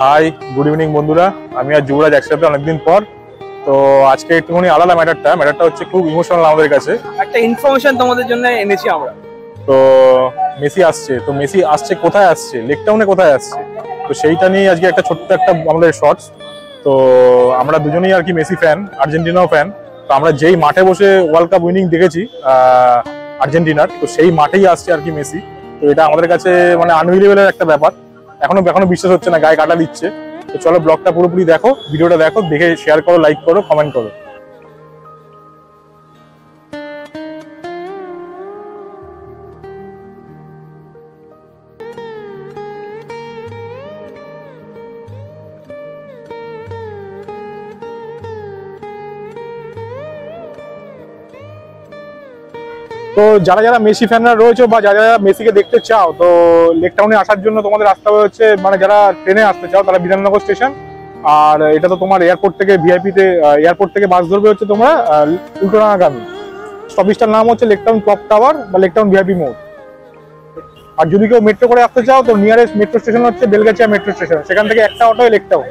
High, good evening বন্ধুরা। আমি আর যুবরাজ একসাথে অনেকদিন পর। তো আজকে একটুখানি আলাদা ম্যাটারটা হচ্ছে খুব ইমোশনাল আমাদের কাছে। একটা ইনফরমেশন তোমাদের জন্য এনেছি আমরা। তো মেসি আসছে কোথায় আসছে, লেক টাউনে কোথায় আসছে, তো সেইটা নিয়ে আজকে একটা ছোট্ট একটা আমাদের শর্টস। তো আমরা দুজনেই আর কি মেসি ফ্যান, আর্জেন্টিনাও ফ্যান। তো আমরা যেই মাঠে বসে ওয়ার্ল্ড কাপ উইনিং দেখেছি আর্জেন্টিনার, তো সেই মাঠেই আসছে আর কি মেসি। তো এটা আমাদের কাছে মানে আনবিলিভেবল একটা ব্যাপার। এখনো বিশ্বাস হচ্ছে না, গায়ে কাটা দিচ্ছে। তো চলো ব্লগটা পুরোপুরি দেখো, ভিডিওটা দেখো, দেখে শেয়ার করো, লাইক করো, কমেন্ট করো। তো যারা যারা মেসি ফ্যানরা রয়েছে বা যারা যারা মেসিকে দেখতে চাও, তো লেক টাউনে আসার জন্য তোমাদের আসতে হবে হচ্ছে, মানে যারা ট্রেনে আসতে চাও তারা বিধাননগর স্টেশন। আর এটা তো তোমার এয়ারপোর্ট থেকে এয়ারপোর্ট থেকে বাস ধরবে হচ্ছে তোমরা উল্টোডাঙ্গাগামী। স্টপেজটার নাম হচ্ছে লেক টাউন ক্লক টাওয়ার বা লেক টাউন ভিআইপি মোড়। আর যদি কেউ মেট্রো করে আসতে চাও, তো নিয়ারেস্ট মেট্রো স্টেশন হচ্ছে বেলগাছিয়া মেট্রো স্টেশন, সেখান থেকে একটা অটো লেক টাউন।